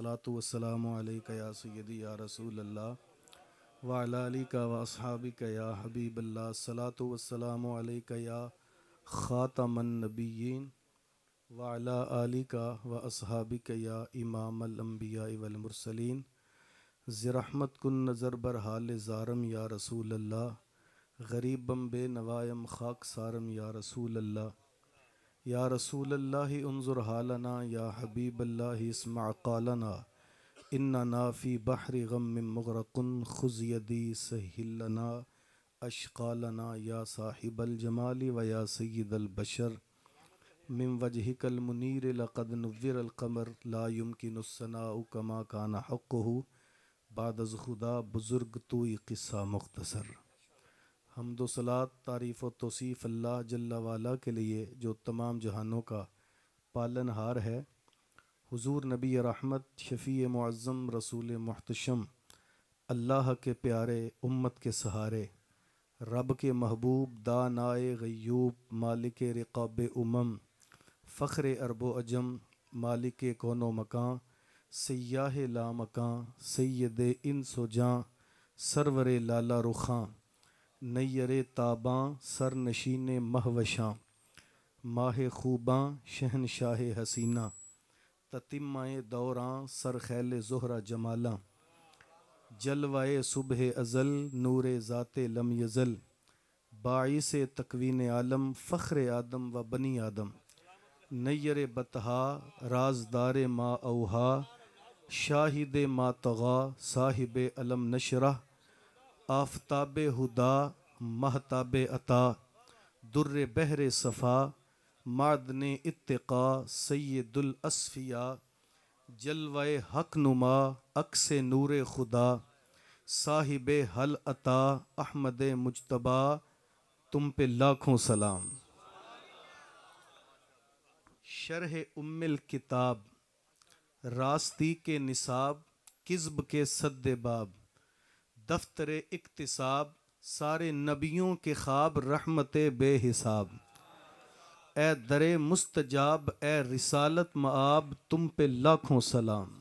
सलातु वस्सलामु अलैका या सय्यदी या रसूल अल्लाह व अला आलिका व अस्हाबिका या हबीब अल्लाह। सलातु वस्सलामु अलैका या खातमन नबिय्यीन व अला आलिका व अस्हाबिका या इमामल अंबिया वल मुरसलीन। ज़िरहमत कुन नज़र बर हाल ज़ारम या रसूल अल्लाह, गरीबम बे नवायम खाक सारम या रसूल अल्लाह। या रसूल अल्लाह उन्जुर हालना या हबीब अल्लाह इस्मा क़ालना, इन्ना फ़ी बहरि गम मुग़रक़ुन खुज़ यदी सहिलना अशक़ालना। या साहिबल जमाली व या सय्यिदल बशर मिन वजहिकल मुनीर लक़द नुव्विरल क़मर ला युमकिनुस सनाउ कमा कान हक़्क़ुहु बादज़ खुदा बुज़ुर्ग तू क़िस्सा मुख्तसर। हम्दो सलात तारीफ़ व तौसीफ़ अल्लाह जल्ला वाला के लिए जो तमाम जहानों का पालनहार है। हुज़ूर नबी रहमत शफ़ी मुअज़्ज़म रसूल मुहतशम, अल्लाह के प्यारे उम्मत के सहारे, रब के महबूब दानाए गय्यूब, मालिक रिक़ाब उमम, फ़ख्र अरब अजम, मालिक कौनो मकां, सय्याह ला मकां, सैयद इंस व जां, सरवर लाला रुखां, नैयर ताबां, सर नशीन महवशां, माह खूबां, शहनशाह हसीना, ततिम्माए दौरां, सर खैल ज़ोहरा जमाला, जलवाए सुबह अज़ल, नूर ज़ाते लम यज़ल, बाइस तकवीन आलम, फ़ख्र आदम व बनी आदम, नैयर बतहा, राजदार मा औहा, शाहिद मा तग़ा, साहिब अलम नशरा, आफ़ताब हुदा, महताब अता, दुर्र बहर सफ़ा, मादन इत्तिक़ा, सय्यदुल अस्फ़िया, जलवाए हक नुमा, अक्स नूर खुदा, साहिब हल अता, अहमद मुजतबा, तुम पे लाखों सलाम। शरह उम्मिल किताब, रास्ती के निसाब, किज़्ब के सद्दे बाब, दफ्तर इक्तिसाब, सारे नबियों के ख्वाब, रहमत बेहिसाब। ए दरे मुस्तजाब, ए रिसालत मआब, तुम पे लाखों सलाम।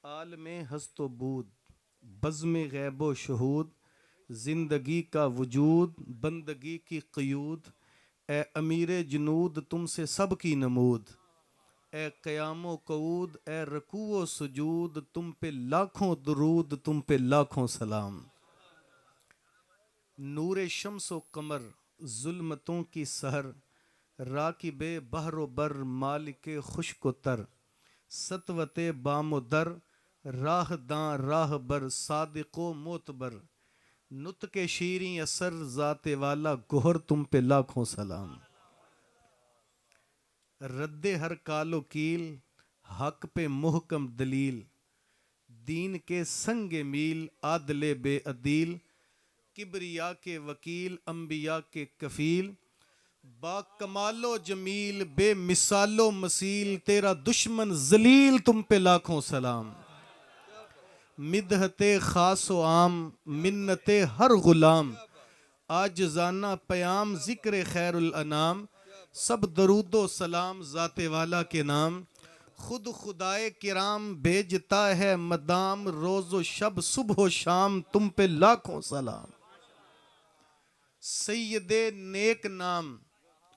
आलमे हस्तो बूद, बज़्म गैबो शहूद, जिंदगी का वजूद, बंदगी की क़यूद, ए अमीर जुनूद, तुमसे सब की नमूद, ए क़यामो कऊद, ए रकूओ सुजूद, तुम पे लाखों दुरूद, तुम पे लाखों सलाम। नूर शम्सो कमर, जुल्मतों की सहर, राकिबे बहरो बर, मालिके खुश्को तर, सतवते बामो दर, राह दां राह बर, सादिको मोतबर, नुत के शीरी असर, ज़ाते वाला गोहर, तुम पे लाखों सलाम। रद्दे हर कालो कील, हक पे मुहकम दलील, दीन के संगे मील, आदले बे अदील, किबरिया के वकील, अंबिया के कफील, बा कमालो जमील, बेमिसालो मसील, तेरा दुश्मन जलील, तुम पे लाखों सलाम। मिदहते खासो आम, मिन्नते हर गुलाम, आजजाना पयाम, जिक्र खैरुल अनाम, सब दरूदो सलाम ज़ाते वाला के नाम। खुद खुदाए किराम भेजता है मदाम, रोज़ो शब सुबह शाम, तुम पे लाखों सलाम। सैयदे नेक नाम,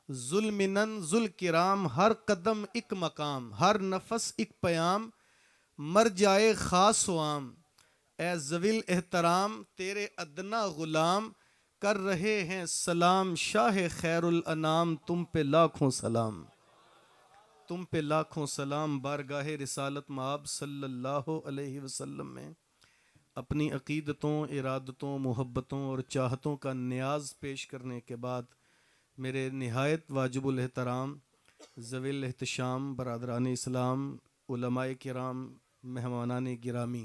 जुल्मिनन जुल किराम, हर कदम एक मकाम, हर नफस एक पयाम, मर जाए खास आम, ए जविल एहतराम, तेरे अदना गुलाम, कर रहे हैं सलाम, शाह खैरुल अनाम, तुम पे लाखों सलाम। तुम पे लाखों सलाम। बारगाहे रिसालत माब सल्लल्लाहु अलैहि वसल्लम में अपनी अक़ीदतों, इरादतों, मोहब्बतों और चाहतों का न्याज पेश करने के बाद मेरे निहायत वाजिबुल एहतराम ज़विल एहतशाम बरादरान इस्लाम, उलमाए किराम, मेहमानान गिरामी,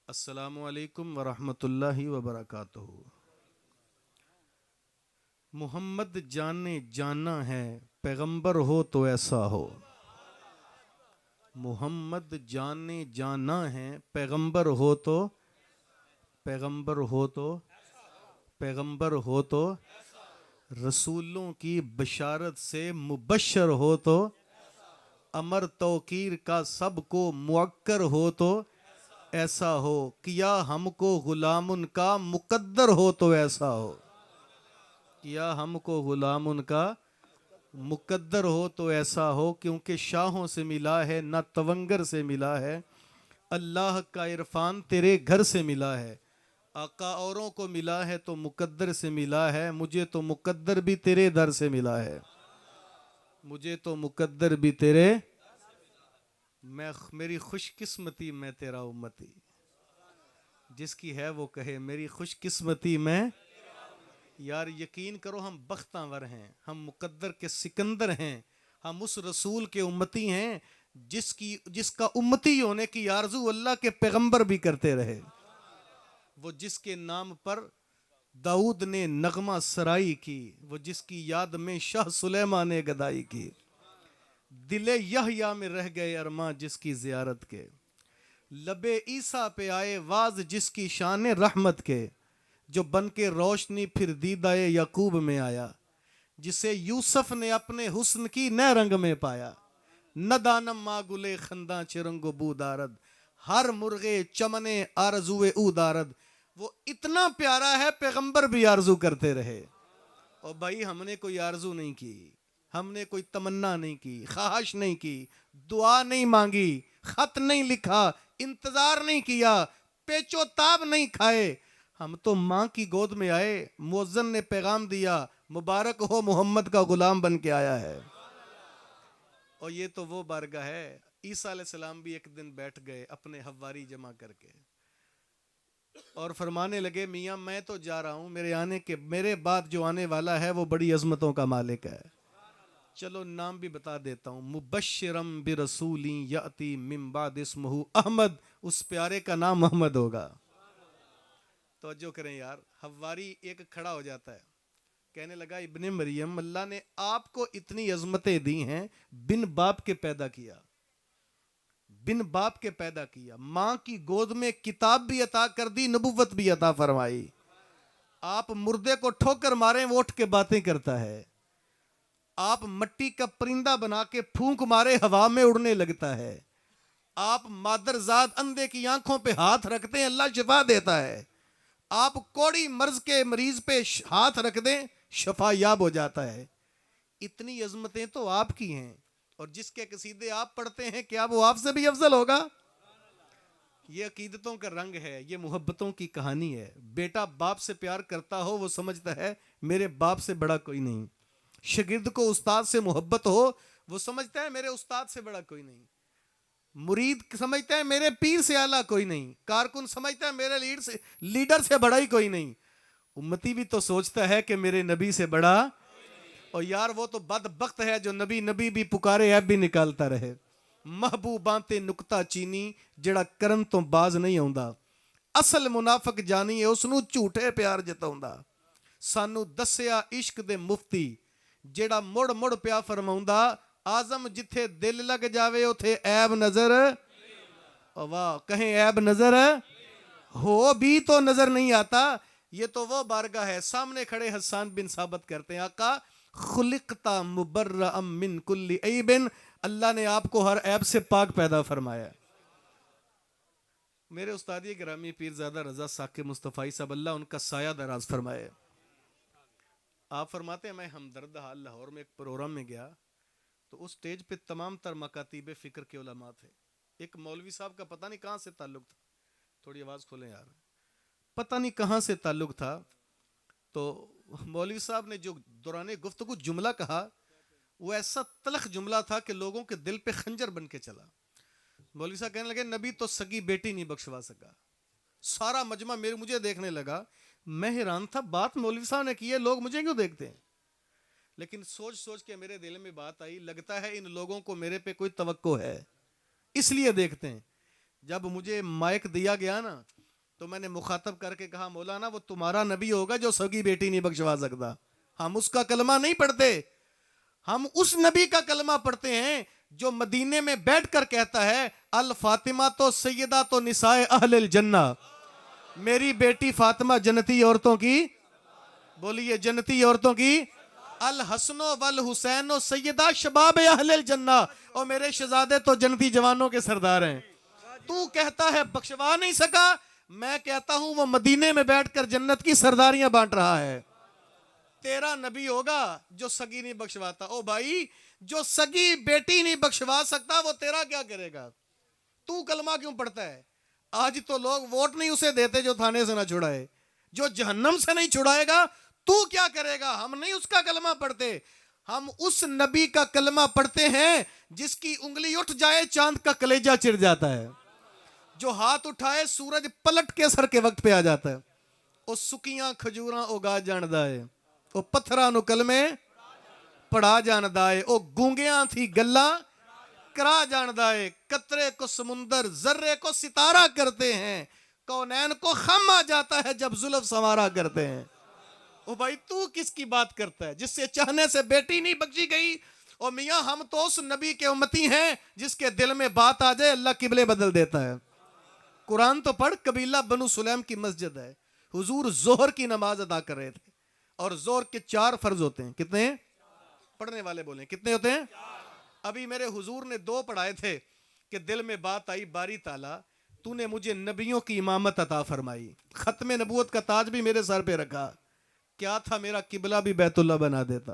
अस्सलामु अलैकुम व रहमतुल्लाहि व बरकातुहू। मोहम्मद जाने जाना है, पैगंबर हो तो ऐसा हो। मोहम्मद जाने जाना है, पैगंबर हो तो, पैगंबर हो तो, पैगंबर हो तो, रसूलों की बशारत से मुबश्शर हो तो, अमर तौकीर का सबको मुअक्कर हो तो ऐसा हो, किया हमको गुलाम उनका मुकद्दर हो तो ऐसा हो, किया हमको गुलाम उनका मुकद्दर हो तो ऐसा हो, क्योंकि शाहों से मिला है ना तवंगर से मिला है, अल्लाह का इरफान तेरे घर से मिला है। आका औरों को मिला है तो मुकद्दर से मिला है, मुझे तो मुकद्दर भी तेरे दर से मिला है, मुझे तो मुकद्दर भी तेरे, मैं मेरी खुशकिस्मती मैं तेरा उम्मती, जिसकी है वो कहे मेरी खुशकिस्मती मैं। यार यकीन करो हम बख्तावर हैं, हम मुकद्दर के सिकंदर हैं, हम उस रसूल के उम्मती हैं जिसका उम्मती होने की आरजू अल्लाह के पैगंबर भी करते रहे। वो जिसके नाम पर दाऊद ने नगमा सराई की, वो जिसकी याद में शाह सुलेमान ने गदाई की, दिले यहया में रह गए अरमा जिसकी जियारत के, लबे ईसा पे आए वाज जिसकी शान रहमत के, जो बन के रोशनी फिर दीदाए याकूब में आया, जिसे यूसुफ ने अपने हुस्न की नए रंग में पाया, न दानम मागुले खंदा चिरंगो बूदारद, हर मुर्गे चमने आरजुए उदारद। वो इतना प्यारा है पैगंबर भी आरजू करते रहे। और भाई हमने कोई आरजू नहीं की, हमने कोई तमन्ना नहीं की, ख्वाहिश नहीं की, दुआ नहीं मांगी, खत नहीं लिखा, इंतजार नहीं किया, पेचो ताब नहीं खाए, हम तो माँ की गोद में आए, मुअज्जिन ने पैगाम दिया, मुबारक हो मोहम्मद का गुलाम बन के आया है। और ये तो वो बारगाह है, ईसा अलैहिस्सलाम भी एक दिन बैठ गए अपने हवारी जमा करके और फरमाने लगे, मियाँ मैं तो जा रहा हूँ, मेरे बाद जो आने वाला है वो बड़ी अजमतों का मालिक है। चलो नाम भी बता देता हूँ, मुबश्शिरम बिरसूली याती मिन बाद इस्मुहु अहमद, उस प्यारे का नाम अहमद होगा। तो जो करें यार, हवारी एक खड़ा हो जाता है, कहने लगा इब्ने मरियम, अल्लाह ने आपको इतनी अजमतें दी हैं, बिन बाप के पैदा किया, बिन बाप के पैदा किया, माँ की गोद में किताब भी अता कर दी, नबुव्वत भी अता फरमाई। आप मुर्दे को ठोकर मारे वो उठ के बातें करता है, आप मट्टी का परिंदा बना के फूंक मारे हवा में उड़ने लगता है, आप मादरजाद अंधे की आंखों पे हाथ रखते हैं अल्लाह शिफा देता है, आप कोड़ी मर्ज के मरीज पे हाथ रख दें शफा याब हो जाता है। इतनी अजमतें तो आपकी हैं, और जिसके कसीदे आप पढ़ते हैं क्या वो आपसे भी अफजल होगा? ये अकीदतों का रंग है, ये मोहब्बतों की कहानी है। बेटा बाप से प्यार करता हो वो समझता है मेरे बाप से बड़ा कोई नहीं, शागिर्द को उस्ताद से मोहब्बत हो वो समझता है मेरे उस्ताद से बड़ा कोई नहीं, मुरीद समझता है मेरे पीर से आला कोई नहीं, कारकुन समझता है मेरे लीडर से बड़ा ही कोई नहीं, उम्मती भी तो सोचता है कि मेरे नबी से बड़ा। और यार वो तो बदबख्त है जो नबी नबी भी पुकारे ऐब भी निकालता रहे। महबूबां ते नुकता चीनी जेड़ा करन तो बाज नहीं आउंदा, असल मुनाफिक जानी है उसनू झूठे प्यार जताउंदा, सानू दसिया इश्क दे मुफ्ती जेड़ा मुड़ मुड़ प्या फरमाउंदा, आजम जिथे दिल लग जावे उथे ऐब नजर, वाह कहें ऐब नजर हो भी तो नजर नहीं आता। ये तो वो बारगाह है। सामने खड़े हसन बिन साबित करते हैं, आका खुलिकता मुबर्रअम मिन कुल्ली ऐबिन, अल्लाह ने आपको हर ऐब से पाक पैदा फरमाया। मेरे उस्ताद गिरामी पीरजादा रजा साकिब मुस्तफ़ाई साहब, अल्लाह उनका साया दराज फरमाए, आप फरमाते हैं मैं हमदर्द हाल लाहौर में एक प्रोग्राम में गया तो उस स्टेज पे तमाम तर मकातीब फिक्र के उलमा थे। एक मौलवी साहब का पता नहीं कहाँ से ताल्लुक था, थोड़ी आवाज़ खोलें यार, पता नहीं कहाँ से ताल्लुक था। तो मौलवी साहब ने जो दौरान गुफ्तगू जुमला कहा वो ऐसा तलख जुमला था कि लोगों के दिल पे खंजर बन के चला। मौलवी साहब कहने लगे नबी तो सगी बेटी नहीं बख्शवा सका। सारा मजमा मुझे देखने लगा, मैं हैरान था बात मौलवी साहब ने की है, लोग मुझे क्यों देखते हैं। लेकिन सोच सोच के मेरे दिल में बात आई, लगता है इन लोगों को मेरे पे कोई तवक्को है इसलिए देखते हैं। जब मुझे माइक दिया गया ना तो मैंने मुखातब करके कहा, मौलाना वो तुम्हारा नबी होगा जो सगी बेटी नहीं बख्शवा सकता, हम उसका कलमा नहीं पढ़ते, हम उस नबी का कलमा पढ़ते हैं जो मदीने में बैठकर कहता है अल फातिमा तो सैयदा तो निसाए अहलिल जन्ना, मेरी बेटी फातिमा जन्नती औरतों की, बोलिए जन्नती औरतों की। अल हसनो वल हुसैनो सैयदा शबाब अहलिल जन्ना, और मेरे शहजादे तो जन्नती जवानों के सरदार हैं। तू कहता है बख्शवा नहीं सका, मैं कहता हूं वो मदीने में बैठकर जन्नत की सरदारियां बांट रहा है। तेरा नबी होगा जो सगी नहीं बख्शवाता। ओ भाई, जो सगी बेटी नहीं बख्शवा सकता वो तेरा क्या करेगा? तू कलमा क्यों पढ़ता है? आज तो लोग वोट नहीं उसे देते जो थाने से ना छुड़ाए, जो जहन्नम से नहीं छुड़ाएगा। तू क्या करेगा? हम नहीं उसका कलमा पढ़ते, हम उस नबी का कलमा पढ़ते हैं जिसकी उंगली उठ जाए चांद का कलेजा चिर जाता है, जो हाथ उठाए सूरज पलट के सर के वक्त पे आ जाता है। ओ सुकियां खजूरां उगा जानदा है, ओ पत्थरां नु कलमे पढ़ा जानदा है, ओ गूंगियां थी गल्ला करा जानदा है। कतरे को समुंदर जर्रे को सितारा करते हैं, कौनैन को खम आ जाता है जब जुल्फ संवारा करते हैं। ओ भाई, तू किसकी बात करता है जिससे चाहने से बेटी नहीं बख्शी गई? और मियां, हम तो उस नबी के उम्मती हैं जिसके दिल में बात आ जाए अल्लाह किबले बदल देता है। कुरान तो पढ़, कबीला बनु सुलैम की मस्जिद है, हुजूर जोहर की नमाज अदा कर रहे थे, और जोहर के 4 फर्ज होते हैं। कितने? पढ़ने वाले बोले कितने होते हैं? अभी मेरे हुजूर ने 2 पढ़ाए थे कि दिल में बात आई, बारी ताला तूने मुझे नबियों की इमामत अता फरमाई, खत्म नबूवत का ताज भी मेरे सर पे रखा, क्या था मेरा किबला भी बैतुल्ला बना देता।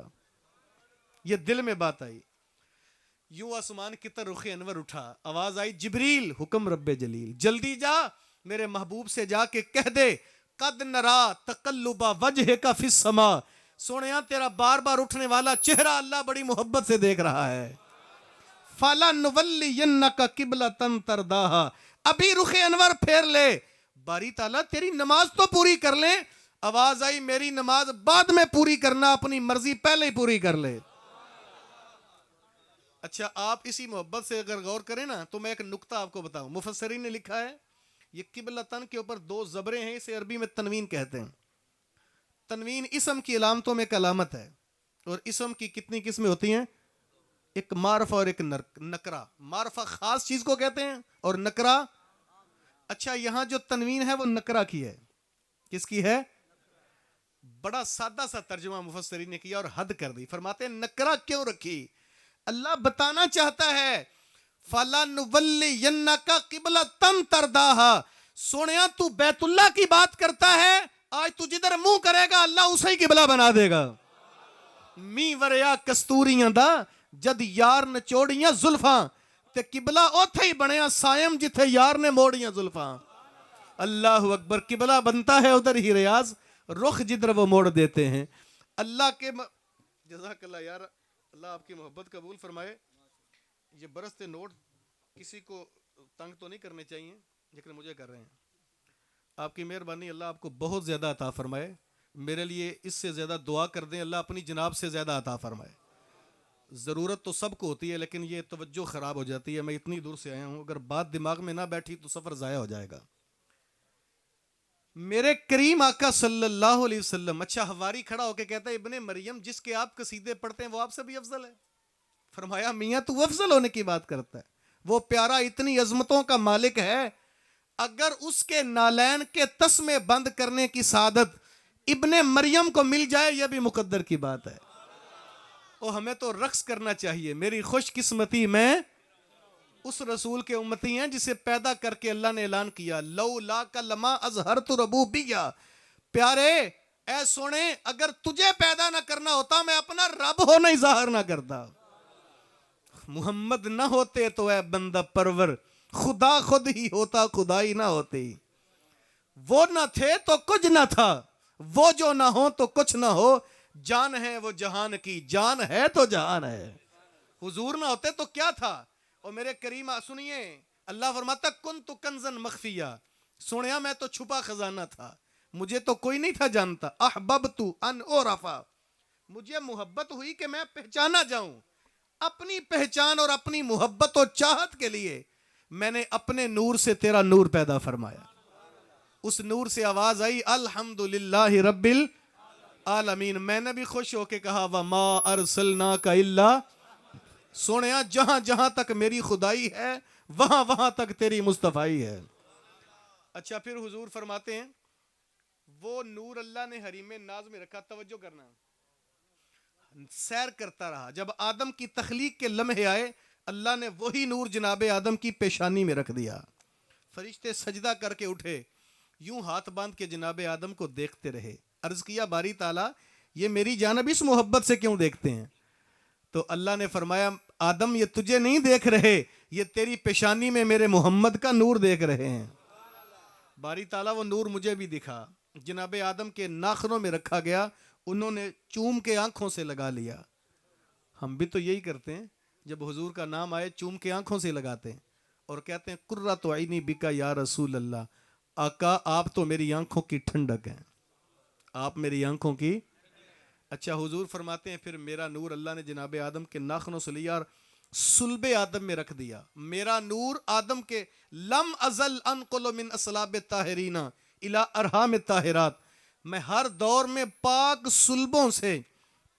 ये दिल में बात आई। यूं आसमान की तरफ रुख अनवर उठा, आवाज आई, जिब्रील हुक्म रब्बे जलील, जल्दी जा मेरे महबूब से जाके कह दे, कद नरा तकल्लुबा वजह का फिस समा, सोनिया तेरा बार बार उठने वाला चेहरा अल्लाह बड़ी मोहब्बत से देख रहा है। फला नुवल्लियन्नका किबलतन तरदाहा, अभी रुख अनवर फेर ले, बारी ताला तेरी नमाज तो पूरी कर ले। आवाज आई, मेरी नमाज बाद में पूरी करना, अपनी मर्जी पहले ही पूरी कर ले। अच्छा, आप इसी मोहब्बत से अगर गौर करें ना तो मैं एक नुक्ता आपको बताऊं। मुफस्सरीन ने लिखा है, ये किबलतन के ऊपर 2 जबरें हैं, इसे अरबी में तनवीन कहते हैं। तनवीन इसम की अलामतों में एक अलामत है, और इसम की कितनी किस्में होती हैं? एक मारफा और एक नकरा। मारफा खास चीज को कहते हैं और नकरा, अच्छा यहां जो तनवीन है वो नकरा की है। किसकी है? बड़ा सादा सा तर्जुमा मुफस्सरीन ने किया और हद कर दी। फरमाते हैं नकरा क्यों रखी? अल्लाह बताना चाहता है, फला नुवल्लियन्नका किबलतन तरदाहा, सोनिया तू बैतुल्ला की बात करता है, आज तू जिधर मुंह करेगा अल्लाह उसे ही किबला बना देगा। मी वरिया कस्तूरियां दा जद यार नचोड़ियां जुल्फां, ते किबला ओथे ही बनया सायम जिथे यार ने मोड़ियां जुल्फां। अल्लाह अकबर, किबला बनता है उधर ही रियाज, रुख जिधर वो मोड़ देते हैं। अल्लाह के जज़ाकल्लाह यार, अल्लाह आपकी मोहब्बत कबूल फरमाए। ये बरसते नोट किसी को तंग तो नहीं करने चाहिए, लेकिन मुझे कर रहे हैं। आपकी मेहरबानी, अल्लाह आपको बहुत ज़्यादा अता फरमाए। मेरे लिए इससे ज़्यादा दुआ कर दें, अल्लाह अपनी जनाब से ज़्यादा अता फरमाए। ज़रूरत तो सबको होती है, लेकिन ये तवज्जो ख़राब हो जाती है। मैं इतनी दूर से आया हूँ, अगर बात दिमाग में ना बैठी तो सफ़र ज़ाया हो जाएगा। मेरे करीम आका सल्लल्लाहु अलैहि वसल्लम, अच्छा हवारी खड़ा होकर कहता है, इब्ने मरियम जिसके आप कसीदे पढ़ते हैं वो आपसे भी अफजल है। फरमाया, मियाँ तू अफजल होने की बात करता है, वो प्यारा इतनी अजमतों का मालिक है, अगर उसके नालैन के तस्मे बंद करने की सादत इब्ने मरियम को मिल जाए यह भी मुकद्दर की बात है। और हमें तो रक्स करना चाहिए। मेरी खुशकिस्मती में उस रसूल के उम्मती हैं जिसे पैदा करके अल्लाह ने ऐलान किया, लौला का लमा अज़हरतु रबूबिय्या, प्यारे ऐ सोने अगर तुझे पैदा ना करना होता मैं अपना रब होना ही जाहिर ना करता। मोहम्मद ना होते तो ऐ बंदा परवर, खुदा खुद ही होता खुदाई ना होती। वो ना थे तो कुछ ना था, वो जो ना हो तो कुछ ना हो, जान है वो जहान की, जान है तो जहान है। हुजूर ना होते तो क्या था? और मेरे करीमा सुनिए, अल्लाह फरमाता कुन्तु कंज़न मख्फिया, सुनिया मैं तो छुपा खजाना था, मुझे तो कोई नहीं था जानता। अहबब्तु अन उरफा, मुझे मोहब्बत हुई कि मैं पहचाना जाऊं। अपनी पहचान और अपनी मोहब्बत और चाहत के लिए मैंने अपने नूर से तेरा नूर पैदा फरमाया। उस नूर से आवाज आई, अल्हम्दुलिल्लाहि रब्बिल आलमीन। मैंने भी खुश होके कहा, वमा अरसलनाका इल्ला, सोनिया जहां जहां तक मेरी खुदाई है वहां वहां तक तेरी मुस्तफाई है। अच्छा, फिर हुजूर फरमाते हैं वो नूर अल्लाह ने हरीम नाज में रखा। तवज्जो करना, सैर करता रहा। जब आदम की तख्लीक के लम्हे आए, अल्लाह ने वही नूर जनाब आदम की पेशानी में रख दिया। फरिश्ते सजदा करके उठे, यूं हाथ बांध के जनाब आदम को देखते रहे। अर्ज किया, बारी ताला ये मेरी जानब इस मोहब्बत से क्यों देखते हैं? तो अल्लाह ने फरमाया, आदम ये तुझे नहीं देख रहे, ये तेरी पेशानी में मेरे मोहम्मद का नूर देख रहे हैं। बारी ताला वो नूर मुझे भी दिखा। जनाब आदम के नाखनों में रखा गया, उन्होंने चूम के आंखों से लगा लिया। हम भी तो यही करते हैं, जब हुजूर का नाम आए चूम के आंखों से लगाते हैं और कहते हैं कुर्रा तो आईनी बिका या रसूल अल्लाह, आका आप तो मेरी आंखों की ठंडक हैं, आप मेरी आंखों की। अच्छा, हुजूर फरमाते हैं फिर मेरा नूर अल्लाह ने जनाब आदम के नाखनों से लिया और सुल्बे आदम में रख दिया। मेरा नूर आदम के लम अजल अनकुल मिन असलाब ताहिरीना इला अरहाम ताहिरात, मैं हर दौर में पाक सुल्बों से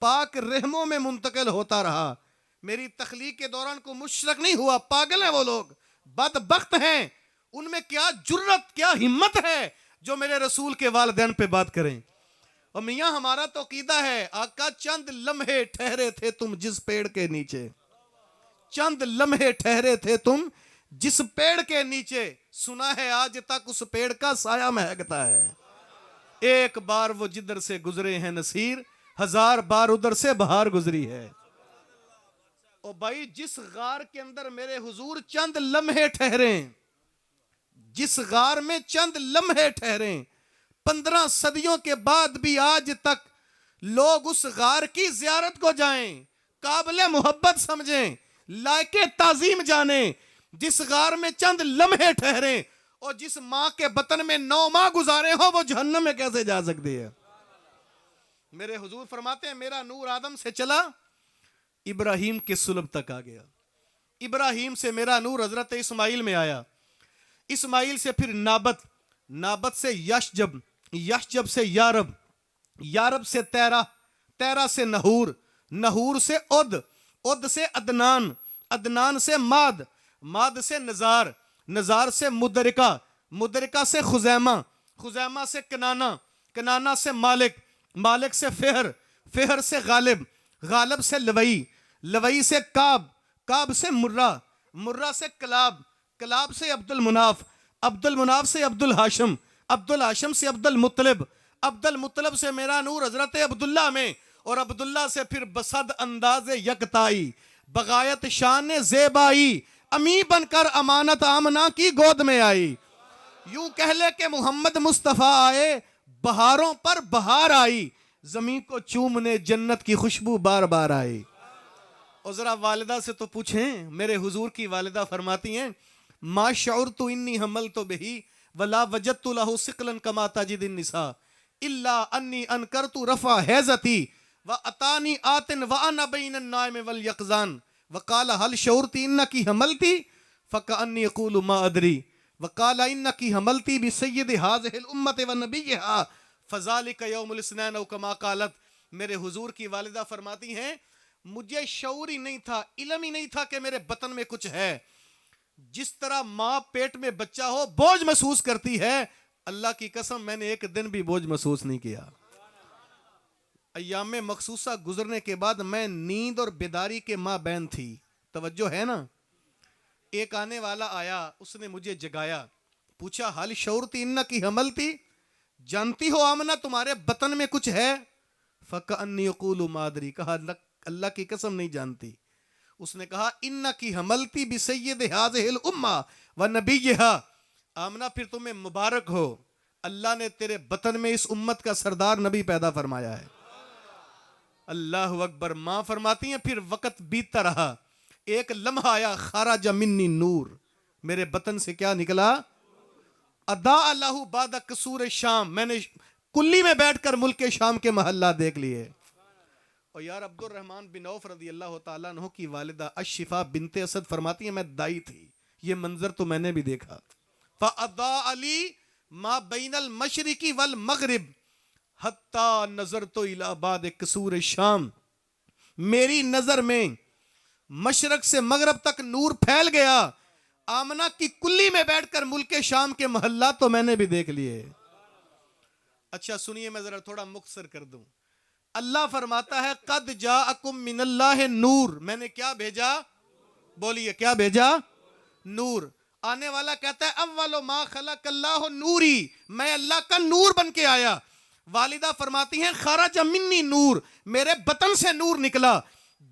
पाक रहमों में मुंतकिल होता रहा। मेरी तख्लीक के दौरान को मुशरक नहीं हुआ। पागल है वो लोग, बदबख्त हैं, उनमें क्या जुर्रत क्या हिम्मत है जो मेरे रसूल के वालिदैन पे बात करें। और मियाँ हमारा तो कीदा है, आका चंद लम्हे ठहरे थे तुम जिस पेड़ के नीचे, चंद लम्हे ठहरे थे तुम जिस पेड़ के नीचे, सुना है आज तक उस पेड़ का साया महकता है। एक बार वो जिधर से गुजरे हैं नसीर, हजार बार उधर से बहार गुजरी है। ओ भाई, जिस गार के अंदर मेरे हुजूर चंद लम्हे ठहरे, जिस गार में चंद लम्हे ठहरे, 15 सदियों के बाद भी आज तक लोग उस गार की जियारत को जाएं, काबिले मोहब्बत समझें, लायके ताजीम जाने। जिस गार में चंद लम्हे ठहरे और जिस मां के बतन में 9 माह गुजारे हो, वो जहन्नम में कैसे जा सकती है? मेरे हुजूर फरमाते हैं मेरा नूर आदम से चला, इब्राहिम के सुलब तक आ गया। इब्राहिम से मेरा नूर हजरत इस्माइल में आया, इस्माइल से फिर नाबत, नाबत से यशजब, यशजब से यारब, यारब से तैरा, तैरा से नहूर, नहूर से उद, उद से अदनान, अदनान से माद, माद से नजार, नजार से मुदरिका, मुदरिका से खुजैमा, खुजैमा से कनाना, कनाना से मालिक, मालिक से फेहर, फेहर से गालिब, गालिब से लवई, लवई से काब, काब से मुर्रा, मुर्रा से कलाब, कलाब से अब्दुल मुनाफ, अब्दुल मुनाफ से अब्दुल हाशम, अब्दुल हाशम से अब्दुल मुत्तलिब, अब्दुल मुत्तलिब से मेरा नूर हजरत अब्दुल्ला में, और अब्दुल्ला से फिर बसद अंदाज यकताई, बगायत शान ज़ेबाई, अमी बनकर अमानत आमना की गोद में आई। यूं कह ले कि मोहम्मद मुस्तफ़ा आए, बहारों पर बहार आई, जमीन को चूमने जन्नत की खुशबू बार बार आई। और जरा वालिदा से तो पूछें, मेरे हुजूर की वालिदा फरमाती हैं, मा शऊरतु इन्नी हमल तो बही वला वजदतु लहु सिकलन कमा ताजिदिन निसा इल्ला अन्नी अनकरतु रफा हैजती व अतानी आतिन व अना बैन अन्नाइम वल यक़ज़ान व क़ाल हल शऊरती इन्नकी हमलती फ़कअन्नी यक़ूलु मा अदरी व क़ाल इन्नकी हमलती बिसय्यिदि हाज़िहिल उम्मति व नबिय्यहा फ़ज़ालिका यौमुल इस्नैन औ कमा क़ालत। मेरे हुजूर की वालिदा फरमाती हैं, मुझे शऊर ही नहीं था, इल्म ही नहीं था कि मेरे बतन में कुछ है। जिस तरह माँ पेट में बच्चा हो बोझ महसूस करती है, अल्लाह की कसम मैंने एक दिन भी बोझ महसूस नहीं किया। अय्याम मखसूसा गुजरने के बाद मैं नींद और बेदारी के माँ बहन थी। तवज्जो है ना? एक आने वाला आया, उसने मुझे जगाया, पूछा हल शऊरती इन्नकी हमलती, जानती हो आमना तुम्हारे बतन में कुछ है? फ़कअन्नी यक़ूलु मा अदरी, कहा अल्लाह की कसम नहीं जानती। उसने कहा इन्नकी हमलती बिसय्यिदि हाज़िहिल उम्मा व नबिय्यहा, आमना फिर तुम्हें मुबारक हो, अल्लाह ने तेरे बतन में इस उम्मत का सरदार नबी पैदा फरमाया है। अल्लाह अकबर। माँ फरमाती हैं फिर वक़्त बीतता रहा, एक लम्हा आया, खाराजा मिन्नी नूर, मेरे बतन से क्या निकला? अदा अल्लाहु बाद कसूर शाम, मैंने कुल्ली में बैठकर मुल्क शाम के महल्ला देख लिए। और यार अब्दुल रहमान बिन औफ रज़ी अल्लाह तआला अन्हु की वालिदा अशिफा बिनते असद फरमाती हैं, मैं दाई थी, ये मंजर तो मैंने भी देखा। फ़अदा अली मा बैनल मशरिकी वल मगरिब हत्ता नजर तो इला बाद कसूर शाम, मेरी नजर में मशरक से मगरब तक नूर फैल गया। आमना की कुल्ली में बैठकर मुल्क शाम के महल्ला तो मैंने भी देख लिए। अच्छा सुनिए, मैं जरा थोड़ा मुख्तसर कर दूं। अल्लाह फरमाता है कद जाअकुम मिनल्लाहि नूर, मैंने क्या भेजा, बोलिए क्या भेजा, नूर। आने वाला कहता है अव्वलो मा खलक़ल्लाहु नूरी, मैं अल्लाह का नूर बन के आया। वालिदा फरमाती हैं खरज मिन्नी नूर, मेरे बतन से नूर निकला।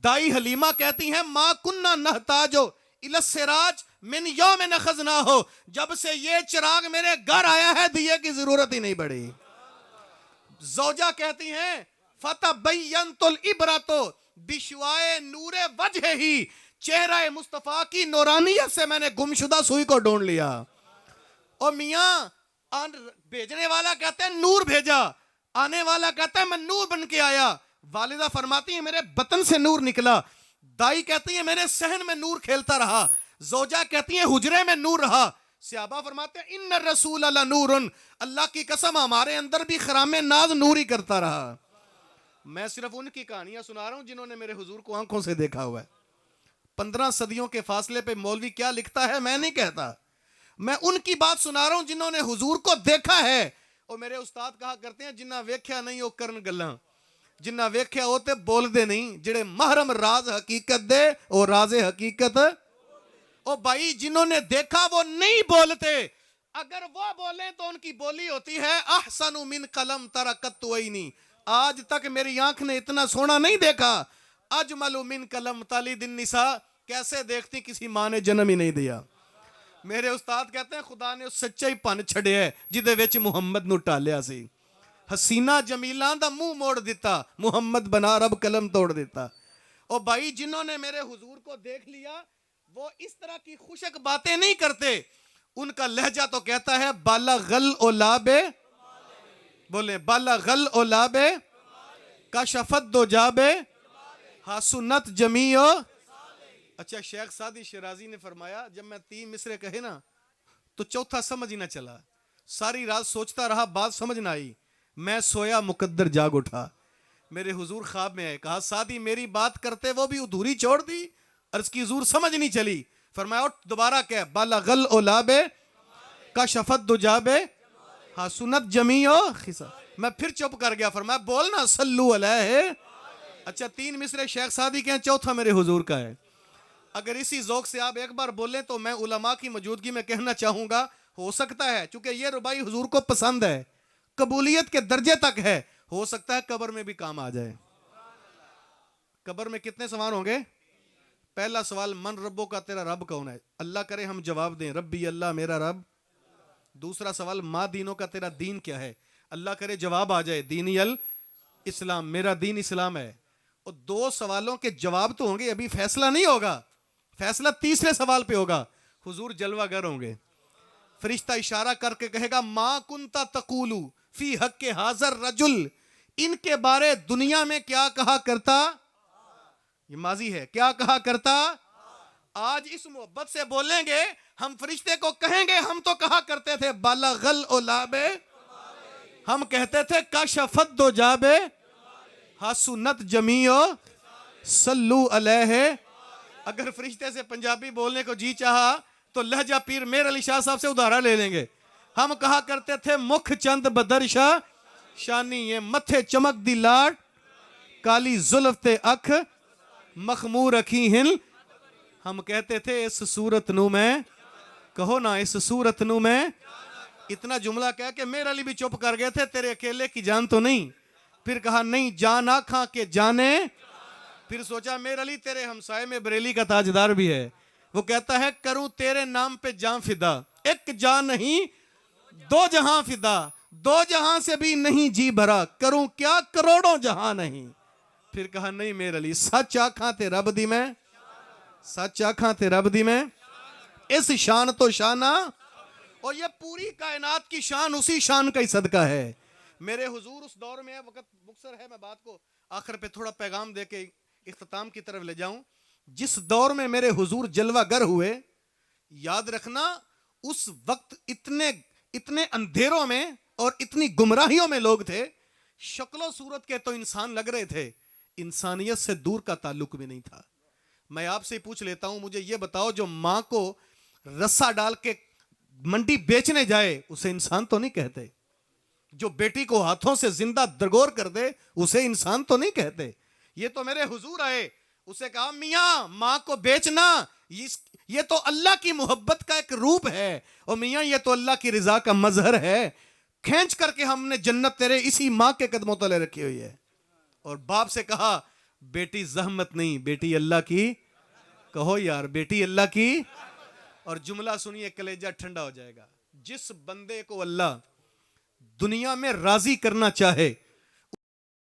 दाई हलीमा कहती हैं माँ कुन्ना नहताजो इलस्सिराज मिन यौम नखजना हो, जब से ये चिराग मेरे घर आया है दिए की जरूरत ही नहीं पड़ी। जोजा कहती हैं फतबय्यनतुल इबरतो बिशवाए नूरे वजह ही, चेहरा मुस्तफा की नूरानियत से मैंने गुमशुदा सुई को ढूंढ लिया। और मियाँ भेजने वाला कहते हैं नूर भेजा, आने वाला कहता है मैं नूर बन के आया। वालिदा फरमाती है मेरे बतन से नूर निकला। दाई कहती है मेरे सहन में नूर खेलता रहा। जोजा कहती है हुजरे में नूर रहा। सहाबा फरमाते हैं इन्न रसूल अला नूरुन, अल्लाह की कसम हमारे अंदर भी खरामे नाज नूर ही करता रहा। मैं सिर्फ उनकी कहानियां सुना रहा हूं जिन्होंने मेरे हुजूर को आंखों से देखा हुआ है। 15 सदियों के फासले पे मौलवी क्या लिखता है मैं नहीं कहता, मैं उनकी बात सुना रहा हूं जिन्होंने हुजूर को देखा है। और मेरे उस्ताद कहा करते हैं जिन्ना वेख्या नहीं वो करन गल्लां, जिन्ना वेख्या हो ते बोलदे नहीं, जेड़े महरम राज हकीकत दे और राजे हकीकत। ओ भाई जिन्होंने देखा वो नहीं बोलते, अगर वो बोले तो उनकी बोली होती है अहसनु मिन कलम तरकत्तु ऐनी, आज तक मेरी आंख ने इतना सोना नहीं देखा। अजमलु मिन कलम तालिदिन निसा, कैसे देखती किसी मां ने जन्म ही नहीं दिया। मेरे उस्ताद कहते हैं खुदा ने सच्चा ही भन छड़िया जिदे विच मुहम्मद नूं टालिया सी। हसीना जमीला दा मुंह मोड़ दिता, मुहम्मद बना रब कलम तोड़ दिता। और भाई जिन्होंने मेरे हुजूर को देख लिया वो इस तरह की खुशक बातें नहीं करते। उनका लहजा तो कहता है बाला गल ओलाबे, बोले बाला गल ओलाबे का शफत दो जाबे हासुनत जमीओ। अच्छा शेख सादी शिराजी ने फरमाया जब मैं 3 मिसरे कहे ना तो चौथा समझ ही ना चला, सारी रात सोचता रहा बात समझ ना आई, मैं सोया मुकद्दर जाग उठा। मेरे हुजूर ख्वाब में आए, कहा सादी मेरी बात करते वो भी अधूरी छोड़ दी, अर्ज की हुजूर समझ नहीं चली। फरमाया दोबारा क्या, बाला गल ओलाबे का शफत दो जाबे हाँ सुनत जमीओ खिसा। मैं फिर चुप कर गया। फरमाया बोल ना सल्लू अलैहि। अच्छा 3 मिसरे शेख सादी के हैं, चौथा मेरे हुजूर का है। अगर इसी ज़ौक़ से आप एक बार बोलें तो मैं उलमा की मौजूदगी में कहना चाहूँगा, हो सकता है चूँकि ये रुबाई हुजूर को पसंद है, कबूलियत के दर्जे तक है, हो सकता है कब्र में भी काम आ जाए। कब्र में कितने सवाल होंगे? पहला सवाल मन रब्बों का, तेरा रब कौन है? अल्लाह करे हम जवाब दें रब्बी अल्लाह मेरा रब। दूसरा सवाल माँ दीनों का, तेरा दीन क्या है? अल्लाह करे जवाब आ जाए दीनी अल इस्लाम, मेरा दीन इस्लाम है। और 2 सवालों के जवाब तो होंगे, अभी फैसला नहीं होगा, फैसला तीसरे सवाल पे होगा। हुजूर जलवागर होंगे, फरिश्ता इशारा करके कहेगा माँ कुंता तकूलू फी हक के हाजर रजुल, इनके बारे दुनिया में क्या कहा करता? ये माजी है, क्या कहा करता? आज इस मोहब्बत से बोलेंगे हम फरिश्ते को कहेंगे हम तो कहा करते थे बाला गल ओलाबे, हम कहते थे काशफत दो जाबे हासुनत जमीओ सल्लू अलैहि। अगर फरिश्ते से पंजाबी बोलने को जी चाहा तो लहजा पीर मेर अली शाह साहब से उधारा ले लेंगे। हम कहा करते थे मुख चंद बदरशा शानी, ये मथे चमक दी लाड काली जुल्फ ते अख मखमूर अखी हिल। हम कहते थे इस सूरत नू मैं, कहो ना इस सूरत नू मैं। इतना जुमला कह के मेरे अली भी चुप कर गए थे, तेरे अकेले की जान तो नहीं। फिर कहा नहीं जान आखा के जाने। फिर सोचा मेरे अली तेरे हमसाए में बरेली का ताजदार भी है, वो कहता है करूं तेरे नाम पे जान फिदा, एक जान नहीं 2 जहां फिदा, 2 जहां से भी नहीं जी भरा, करूं क्या करोड़ों जहां नहीं। फिर कहा नहीं मेरे अली सच आखा ते रब दी मैं, सच आखा ते रब दी मैं, इस शान तो शाना। और ये पूरी कायनात की शान उसी शान का ही सदका है। मेरे हुजूर उस दौर में, वक्त मुक्सर है, मैं बात को आखिर पे थोड़ा पैगाम दे के इख्तिताम की तरफ ले जाऊं। जिस दौर में मेरे हुजूर जलवागर हुए, याद रखना उस वक्त इतने अंधेरों में और इतनी गुमराहियों में लोग थे, शक्लो सूरत के तो इंसान लग रहे थे, इंसानियत से दूर का ताल्लुक भी नहीं था। मैं आपसे पूछ लेता हूं, मुझे यह बताओ जो मां को रस्सा डाल के मंडी बेचने जाए उसे इंसान तो नहीं कहते? जो बेटी को हाथों से जिंदा दरगोर कर दे उसे इंसान तो नहीं कहते। ये तो मेरे हुजूर आए, उसे कहा मियां मां को बेचना ये तो अल्लाह की मोहब्बत का एक रूप है, और मियां ये तो अल्लाह की रिजा का मजहर है, खींच करके हमने जन्नत तेरे इसी मां के कदमों तले रखी हुई है। और बाप से कहा बेटी जहमत नहीं, बेटी अल्लाह की, कहो यार बेटी अल्लाह की। और जुमला सुनिए कलेजा ठंडा हो जाएगा। जिस बंदे को अल्लाह दुनिया में राजी करना चाहे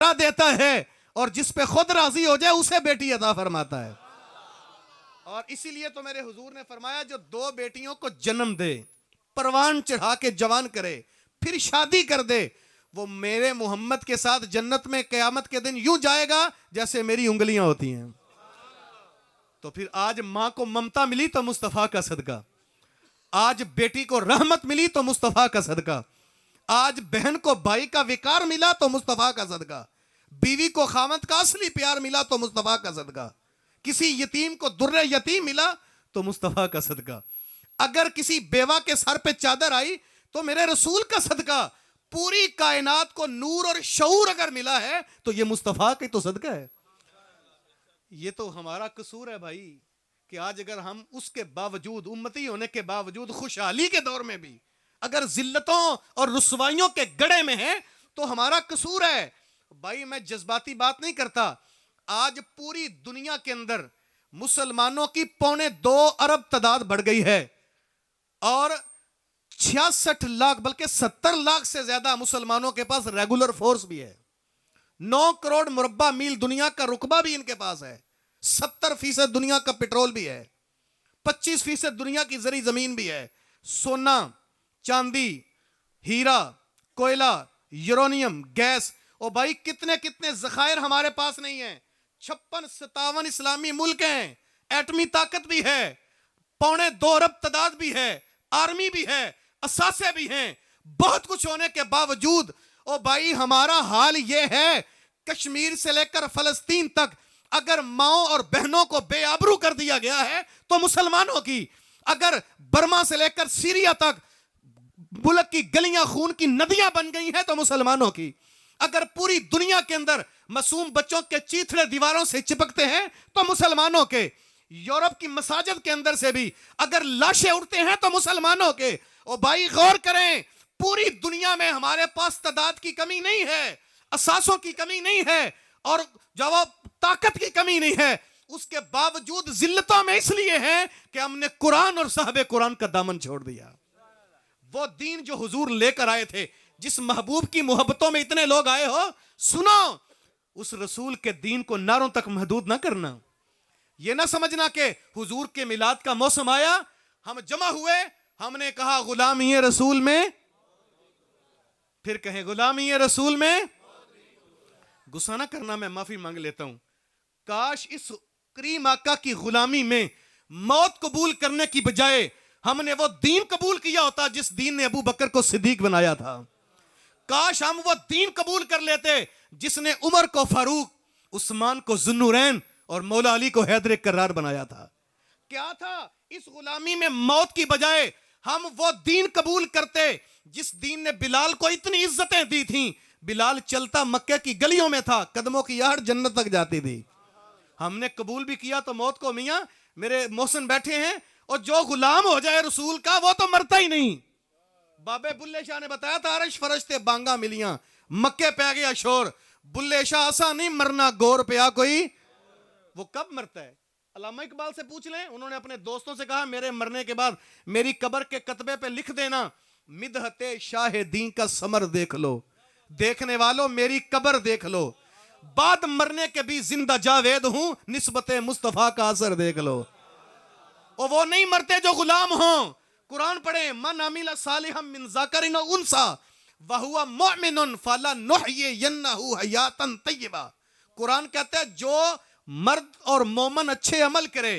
देता है, और जिस पे खुद राजी हो जाए उसे बेटी अता फरमाता है। और इसीलिए तो मेरे हुजूर ने फरमाया जो 2 बेटियों को जन्म दे, परवान चढ़ा के जवान करे, फिर शादी कर दे, वो मेरे मोहम्मद के साथ जन्नत में कयामत के दिन यूं जाएगा जैसे मेरी उंगलियां होती हैं। तो फिर आज मां को ममता मिली तो मुस्तफा का सदका, आज बेटी को रहमत मिली तो मुस्तफा का सदका, आज बहन को भाई का विकार मिला तो मुस्तफा का सदका, बीवी को खामद का असली प्यार मिला तो मुस्तफा का सदका, किसी यतीम को दुर्रे यतीम मिला तो मुस्तफा का सदका, अगर किसी बेवा के सर पे चादर आई तो मेरे रसूल का सदका, पूरी कायनात को नूर और शऊर अगर मिला है तो ये मुस्तफा का तो सदका है। ये तो हमारा कसूर है भाई कि आज अगर हम उसके बावजूद, उम्मती होने के बावजूद, खुशहाली के दौर में भी अगर जिल्लतों और रुसवाइयों के गड़े में हैं तो हमारा कसूर है। भाई मैं जज्बाती बात नहीं करता, आज पूरी दुनिया के अंदर मुसलमानों की 2.25 अरब तादाद बढ़ गई है, और 66 लाख बल्कि 70 लाख से ज्यादा मुसलमानों के पास रेगुलर फोर्स भी है, 9 करोड़ मुरब्बा मील दुनिया का रुकबा भी इनके पास है, 70% दुनिया का पेट्रोल भी है, 25% दुनिया की जरी जमीन भी है, सोना चांदी हीरा कोयला यूरेनियम गैस। और भाई कितने कितने जखायर हमारे पास नहीं है। 56-57 इस्लामी मुल्क हैं, एटमी ताकत भी है, 2.25 अरब तादाद भी है, आर्मी भी है, असासे भी हैं, बहुत कुछ होने के बावजूद ओ भाई हमारा हाल यह है, कश्मीर से लेकर फलस्तीन तक अगर माओ और बहनों को बेआबरू कर दिया गया है तो मुसलमानों की, अगर बर्मा से लेकर सीरिया तक मुल्क की गलियां खून की नदियां बन गई हैं तो मुसलमानों की, अगर पूरी दुनिया के अंदर मासूम बच्चों के चीथड़े दीवारों से चिपकते हैं तो मुसलमानों के, यूरोप की मसाजिद के अंदर से भी अगर लाशें उड़ते हैं तो मुसलमानों के। और भाई गौर करें, पूरी दुनिया में हमारे पास तादाद की कमी नहीं है, असासों की कमी नहीं है, और जवाब ताकत की कमी नहीं है, उसके बावजूद जिल्लतों में इसलिए है कि हमने कुरान और साहबे कुरान का दामन छोड़ दिया। वो दीन जो हुजूर लेकर आए थे, जिस महबूब की मोहब्बतों में इतने लोग आए हो, सुनो उस रसूल के दीन को नारों तक महदूद ना करना। ये ना समझना कि हुजूर के मिलाद का मौसम आया, हम जमा हुए, हमने कहा गुलामी रसूल में, फिर कहें गुलामी रसूल में। गुस्सा ना करना, मैं माफी मांग लेता हूं। काश इस करीम आका की गुलामी में मौत कबूल करने की बजाय हमने वो दीन कबूल किया होता जिस दीन ने अबू बकर को सिद्दीक बनाया था। काश हम वो दीन कबूल कर लेते जिसने उमर को फारूक, उस्मान को जुन्नुरैन और मौला अली को हैदर करार बनाया था। क्या था इस गुलामी में मौत की बजाय हम वो दीन कबूल करते जिस दीन ने बिलाल को इतनी इज्जतें दी थी। बिलाल चलता मक्के की गलियों में था, कदमों की आहट जन्नत तक जाती थी। हमने कबूल भी किया तो मौत को। मियां मेरे मोहसिन बैठे हैं, और जो गुलाम हो जाए रसूल का वो तो मरता ही नहीं। बाबे बुल्ले शाह ने बताया था, अरश फरश्ते बांगा मिलियां, मक्के पे गया शोर, बुल्ले शाह आसा नहीं मरना गोर पे आ कोई। वो कब मरता है? अल्लामा इकबाल से पूछ लें, उन्होंने अपने दोस्तों से कहा मेरे मरने के बाद मेरी कब्र के कतबे पे लिख देना, मिदहते शाह दीन का समर देख लो, देखने वालों मेरी कब्र देख लो, बाद मरने के भी जिंदा जावेद हूं, निस्बते मुस्तफा का असर देख लो। और वो नहीं मरते जो गुलाम हो। कुरान पढ़े, मन अमिला सालिहम मिन ज़करिन व उनसा व हुवा मुमिनुन फला नुहयियन्नहु हयातन तय्यबा। कुरान कहता है जो मर्द और मोमन अच्छे अमल करे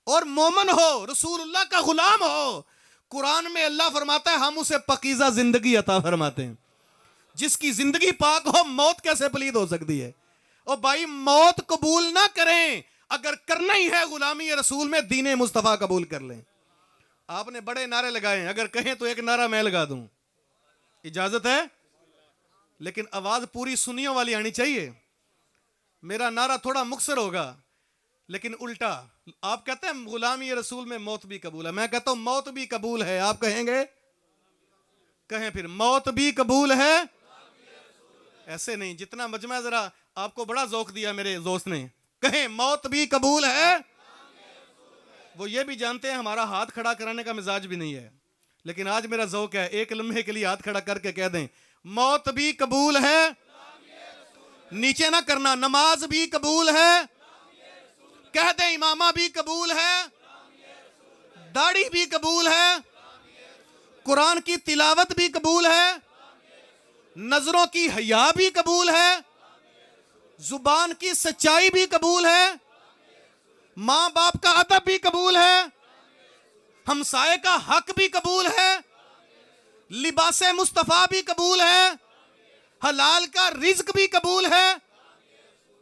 और मोमन हो, रसूलुल्लाह का गुलाम हो, कुरान में अल्लाह फरमाता है हम उसे पकीज़ा जिंदगी अता फरमाते हैं। जिसकी जिंदगी पाक हो, मौत कैसे पलीद हो सकती है? और भाई मौत कबूल ना करें, अगर करना ही है गुलामी रसूल में, दीने मुस्तफा कबूल कर लें। आपने बड़े नारे लगाए हैं, अगर कहें तो एक नारा मैं लगा दूं, इजाजत है? लेकिन आवाज पूरी सुनियों वाली आनी चाहिए। मेरा नारा थोड़ा मुखसर होगा, लेकिन उल्टा। आप कहते हैं गुलामी रसूल में मौत भी कबूल है, मैं कहता हूं मौत भी कबूल है। आप कहेंगे? कहें फिर, मौत भी कबूल है। ऐसे नहीं, जितना मजमा, जरा आपको बड़ा ज़ौक दिया मेरे दोस्त ने। कहें मौत भी कबूल है। वो ये भी जानते हैं हमारा हाथ खड़ा कराने का मिजाज भी नहीं है, लेकिन आज मेरा ज़ौक है, एक लम्हे के लिए हाथ खड़ा करके कह दें मौत भी कबूल है। नीचे ना करना, नमाज भी कबूल है। कह दे इमामा भी कबूल है, दाढ़ी भी कबूल है, कुरान की तिलावत भी कबूल है, नजरों की हया भी कबूल है, जुबान की सच्चाई भी कबूल है, मां बाप का अदब भी कबूल है, हमसाये का हक भी कबूल है, लिबासे मुस्तफा भी कबूल है, हलाल का रिज्क भी कबूल है।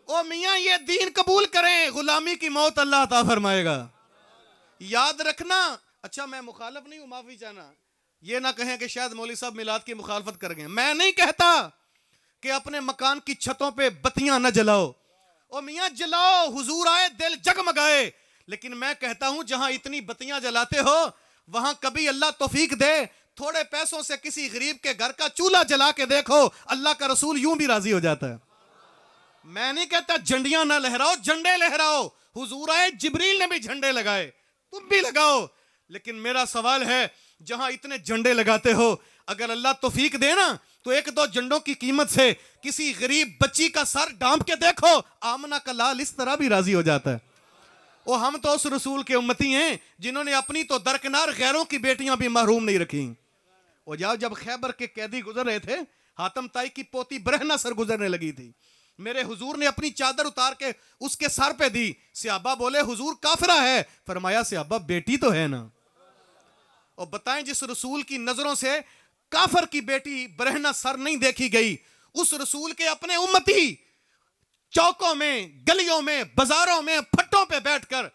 ओ मियां, ये दीन कबूल करें, गुलामी की मौत अल्लाह अता फरमाएगा। याद रखना। अच्छा, मैं मुखालिफ नहीं हूं, माफी चाहना। ये ना कहें कि शायद मौलवी साहब मिलाद की मुखालफत कर गए। मैं नहीं कहता कि अपने मकान की छतों पे बत्तियां न जलाओ। ओ मियां जलाओ, हुजूर आए दिल जगमगाए। लेकिन मैं कहता हूं जहां इतनी बत्तियां जलाते हो, वहां कभी अल्लाह तौफीक दे, थोड़े पैसों से किसी गरीब के घर का चूल्हा जला के देखो, अल्लाह का रसूल यूं भी राजी हो जाता है। मैं नहीं कहता झंडियां ना लहराओ, झंडे लहराओ। हुजूर आए जिब्रील ने भी झंडे लगाए, तुम भी लगाओ। लेकिन मेरा सवाल है, जहां इतने झंडे लगाते हो, अगर अल्लाह तौफीक दे ना, तो एक दो झंडों की कीमत से किसी गरीब बच्ची का सर ढांप के देखो, आमना का लाल इस तरह भी राजी हो जाता है। और हम तो उस रसूल के उम्मती हैं जिन्होंने अपनी तो दरकिनार गैरों की बेटियां भी महरूम नहीं रखी। और जब खैबर के कैदी गुजर रहे थे, हातम ताई की पोती बरहना सर गुजरने लगी थी, मेरे हुजूर ने अपनी चादर उतार के उसके सर पे दी। सहाबा बोले हुजूर काफिरा है। फरमाया सहाबा बेटी तो है ना। और बताएं, जिस रसूल की नजरों से काफर की बेटी बरहना सर नहीं देखी गई, उस रसूल के अपने उम्मती चौकों में, गलियों में, बाजारों में, फट्टों पे बैठकर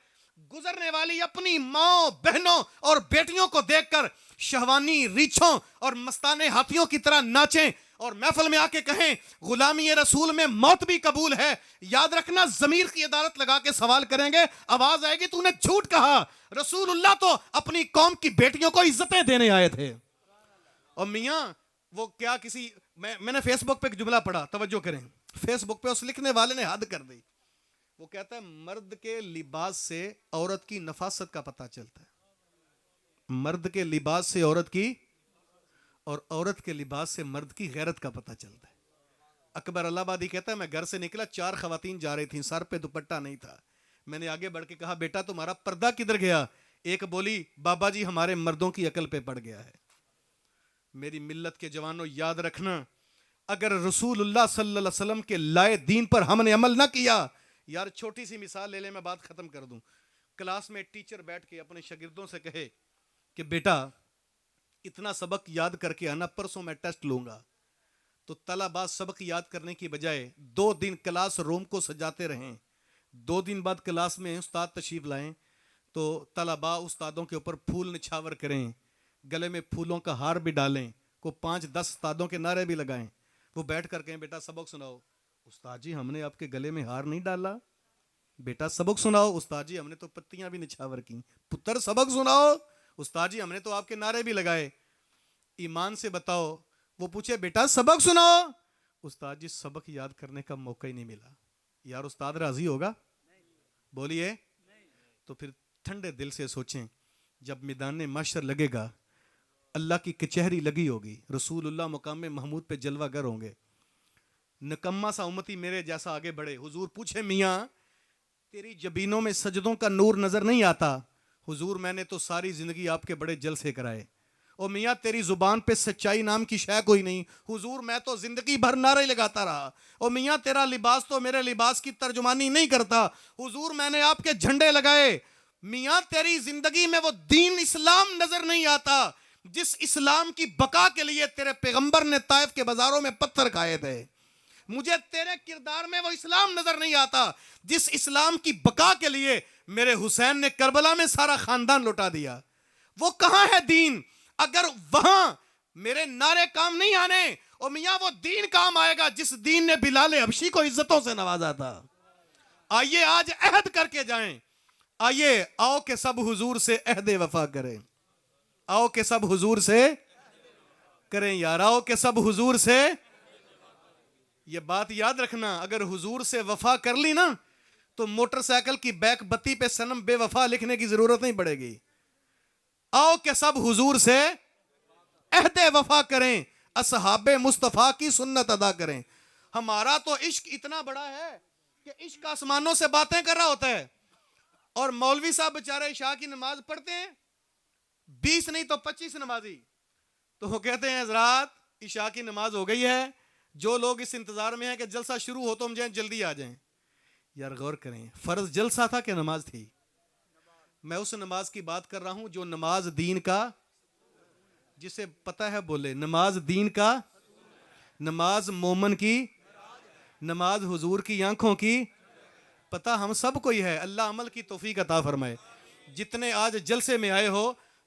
गुजरने वाली अपनी माओ, बहनों और बेटियों को देखकर शहवानी रीछों और मस्ताने हाथियों की तरह नाचें और महफिल में आके कहें गुलामी रसूल में मौत भी कबूल है। याद रखना, जमीर की अदालत लगा के सवाल करेंगे, आवाज आएगी तूने झूठ कहा। रसूलुल्लाह तो अपनी कौम की बेटियों को इज्जतें देने आए थे। और मियां वो क्या, मैंने फेसबुक पे एक जुमला पढ़ा, तवज्जो करें। फेसबुक पे उस लिखने वाले ने हद कर दी। वो कहता है मर्द के लिबास से औरत की नफासत का पता चलता है। मर्द के लिबास से औरत की, और औरत के लिबास से मर्द की गैरत का पता चलता है। अकबर अल्लाहबादी कहता है मैं घर से निकला, 4 खवातीन जा रही थी, सर पे दुपट्टा नहीं था। मैंने आगे बढ़ के कहा बेटा तुम्हारा पर्दा किधर गया? एक बोली बाबा जी हमारे मर्दों की अकल पे पड़ गया है। मेरी मिल्लत के जवानों, याद रखना, अगर रसूलुल्लाह सल्लल्लाहु अलैहि वसल्लम के लाए दीन पर हमने अमल ना किया, यार छोटी सी मिसाल ले ले, मैं बात खत्म कर दूं। क्लास में टीचर बैठ के अपने शागिर्दों से कहे कि बेटा इतना सबक याद करके आना, परसों मैं टेस्ट लूंगा। तो तलबा सबक याद करने की बजाय 2 दिन क्लास रूम को सजाते रहें। 2 दिन बाद क्लास में उस्ताद तशरीफ लाएं तो तलबा उस्तादों के ऊपर फूल निछावर करें, गले में फूलों का हार भी डालें, को 5-10 उस्तादों के नारे भी लगाएं। वो बैठ कर कहें बेटा सबक सुनाओ। उस्ताद जी हमने आपके गले में हार नहीं डाला। बेटा सबक सुनाओ। उस्ताद जी हमने तो पत्तियां भी निछावर की। पुत्र सबक सुनाओ। उस्ताद जी हमने तो आपके नारे भी लगाए। ईमान से बताओ, वो पूछे बेटा सबक सुनाओ। उस्ताद जी सबक याद करने का मौका ही नहीं मिला। यार उस्ताद राजी होगा? बोलिए। तो फिर ठंडे दिल से सोचें, जब मैदान माशर लगेगा, अल्लाह की कचहरी लगी होगी, रसूलुल्लाह मुकाम महमूद पे जलवागर होंगे, नकम्मा सा उम्मती मेरे जैसा आगे बढ़े, हुजूर पूछे मियाँ तेरी जबीनों में सजदों का नूर नजर नहीं आता? हुजूर मैंने तो सारी जिंदगी आपके बड़े जलसे कराए। और मियाँ तेरी जुबान पे सच्चाई नाम की शय कोई नहीं? हुजूर मैं तो जिंदगी भर नारे लगाता रहा। और मियाँ तेरा लिबास तो मेरे लिबास की तर्जुमानी नहीं करता। हुजूर मैंने आपके झंडे लगाए। मियाँ तेरी जिंदगी में वो दीन इस्लाम नजर नहीं आता जिस इस्लाम की बका के लिए तेरे पैगंबर ने ताइफ के बाजारों में पत्थर खाए थे। मुझे तेरे किरदार में वो इस्लाम नजर नहीं आता जिस इस्लाम की बका के लिए मेरे हुसैन ने करबला में सारा खानदान लुटा दिया। वो कहां है दीन? अगर वहां मेरे नारे काम नहीं आने, और मियां वो दीन काम आएगा जिस दीन ने बिलाल हबशी को इज्जतों से नवाजा था। आइए आज अहद करके जाएं। आइए आओ के सब हुजूर से अहदे वफा करें। आओ के सब हुजूर से करें यार, आओ के सब हुजूर से। ये बात याद रखना, अगर हुजूर से वफा कर ली ना तो मोटरसाइकिल की बैक बत्ती पे सनम बेवफा लिखने की जरूरत नहीं पड़ेगी। आओ के सब हुजूर से अहदे वफा करें, असहाबे मुस्तफा की सुन्नत अदा करें। हमारा तो इश्क इतना बड़ा है कि इश्क आसमानों से बातें कर रहा होता है, और मौलवी साहब बेचारे इशा की नमाज पढ़ते हैं 20 नहीं तो 25 नमाजी, तो वो कहते हैं हजरात इशा की नमाज हो गई है, जो लोग इस इंतजार में हैं कि जलसा शुरू हो तो हम जाएं जल्दी आ जाएं। यार गौर करें, फर्ज जलसा था कि नमाज थी? मैं उस नमाज की बात कर रहा हूं जो नमाज दीन का, जिसे पता है बोले नमाज दीन का, नमाज मोमन की, नमाज हुजूर की आंखों की। पता हम सब कोई है, अल्लाह अमल की तौफीक अता फरमाए। जितने आज जलसे में आए हो,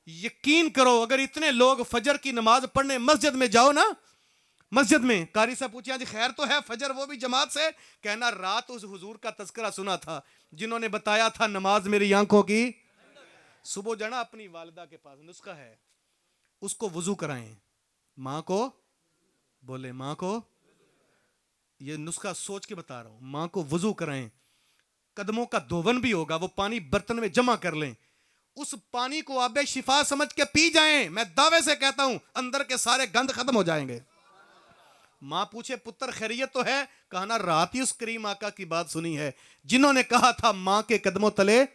यकीन करो अगर इतने लोग फजर की नमाज पढ़ने मस्जिद में जाओ ना, मस्जिद में कारी साहब पूछे जी खैर तो है फजर वो भी जमात से, कहना रात उस हुजूर का तस्करा सुना था जिन्होंने बताया था नमाज मेरी आंखों की। सुबह जाना अपनी वालिदा के पास, नुस्खा है, उसको वुजू कराएं, माँ को बोले माँ को, ये नुस्खा सोच के बता रहा हूं, माँ को वुजू कराएं, कदमों का धोवन भी होगा, वो पानी बर्तन में जमा कर लें, उस पानी को आबे शिफा समझ के पी जाएं। मैं दावे से कहता हूं अंदर के सारे गंद खत्म हो जाएंगे। माँ पूछे पुत्र खैरियत तो है? कहा ना रात ही उस करीम आका की बात सुनी है जिन्होंने कहा था माँ के कदमों तले।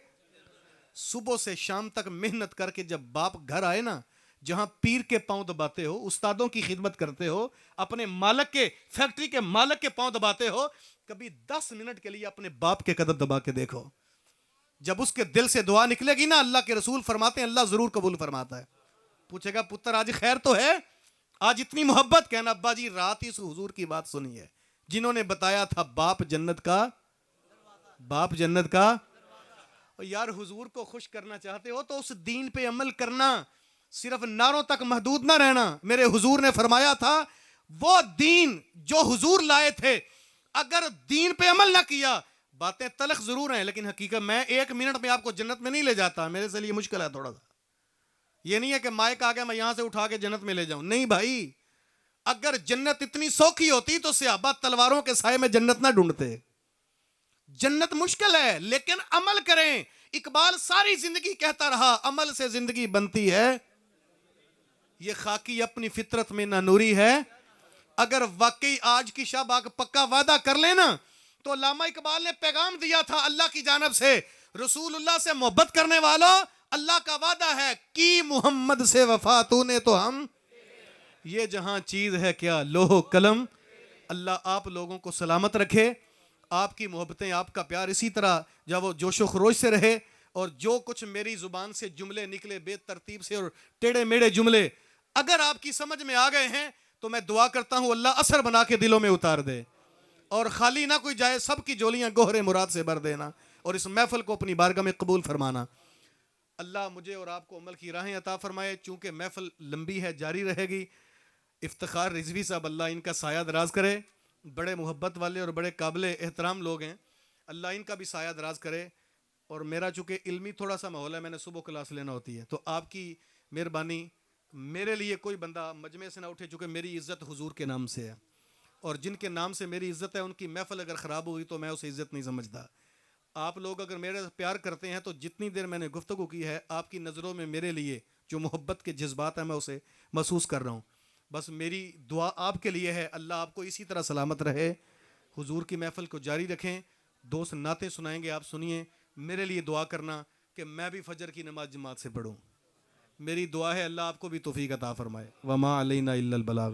सुबह से शाम तक मेहनत करके जब बाप घर आए ना, जहां पीर के पांव दबाते हो, उस्तादों की खिदमत करते हो, अपने मालिक के, फैक्ट्री के मालिक के पांव दबाते हो, कभी 10 मिनट के लिए अपने बाप के कदम दबा के देखो। जब उसके दिल से दुआ निकलेगी ना, अल्लाह के रसूल फरमाते हैं अल्लाह जरूर कबूल फरमाता है। पूछेगा पुत्र आज खैर तो है, आज इतनी मोहब्बत? कहना अब्बा जी रात ही इस हुजूर की बात सुनी है जिन्होंने बताया था बाप जन्नत का, बाप जन्नत का। और यार हुजूर को खुश करना चाहते हो तो उस दीन पे अमल करना, सिर्फ नारों तक महदूद ना रहना। मेरे हुजूर ने फरमाया था वो दीन जो हुजूर लाए थे, अगर दीन पे अमल ना किया, बातें तलख जरूर हैं लेकिन हकीकत मैं 1 मिनट में आपको जन्नत में नहीं ले जाता, मेरे से लिए मुश्किल है थोड़ा सा। ये नहीं है कि माइक आ गया मैं यहां से उठा के जन्नत में ले जाऊं, नहीं भाई। अगर जन्नत इतनी सौखी होती तो सहाबा तलवारों के साए में जन्नत ना ढूंढते। जन्नत मुश्किल है लेकिन अमल करें। इकबाल सारी जिंदगी कहता रहा अमल से जिंदगी बनती है, ये खाकी अपनी फितरत में ना नूरी है। अगर वाकई आज की शाबाग पक्का वादा कर लेना तो अल्लामा इकबाल ने पैगाम दिया था अल्लाह की जानब से, रसूलुल्लाह से मोहब्बत करने वालों अल्लाह का वादा है कि मोहम्मद से वफा तूने तो हम, ये जहां चीज है क्या लोहो कलम। अल्लाह आप लोगों को सलामत रखे, आपकी मोहब्बतें आपका प्यार इसी तरह जब वो जोशो खरोश से रहे, और जो कुछ मेरी जुबान से जुमले निकले बेतरतीब से और टेढ़े मेढ़े जुमले अगर आपकी समझ में आ गए हैं तो मैं दुआ करता हूं अल्लाह असर बना के दिलों में उतार दे और खाली ना कोई जाए, सबकी जोलियां गोहरे मुराद से भर देना और इस महफिल को अपनी बारगाह में कबूल फरमाना। अल्लाह मुझे और आपको अमल की राहें अता फरमाए। चूंकि महफिल लंबी है जारी रहेगी। इफ्तिखार रिजवी साहब अल्लाह इनका साया दराज करे, बड़े मोहब्बत वाले और बड़े काबिल एहतराम लोग हैं, अल्लाह इनका भी साया दराज करे। और मेरा चूंकि इल्मी थोड़ा सा माहौल है, मैंने सुबह क्लास लेना होती है, तो आपकी मेहरबानी मेरे लिए कोई बंदा मजमे से ना उठे, चूंकि मेरी इज्जत हुजूर के नाम से है और जिनके नाम से मेरी इज्जत है उनकी महफिल अगर ख़राब हुई तो मैं उसे इज्जत नहीं समझता। आप लोग अगर मेरे प्यार करते हैं तो जितनी देर मैंने गुफ्तगू की है आपकी नज़रों में मेरे लिए जो मोहब्बत के जज्बात हैं मैं उसे महसूस कर रहा हूँ। बस मेरी दुआ आपके लिए है, अल्लाह आपको इसी तरह सलामत रहे, हुजूर की महफिल को जारी रखें। दोस्त नाते सुनाएंगे, आप सुनिए, मेरे लिए दुआ करना कि मैं भी फजर की नमाज जमात से पढ़ूँ। मेरी दुआ है अल्लाह आपको भी तौफीक अता फरमाए। वमा अलैना इल्लल बलाग।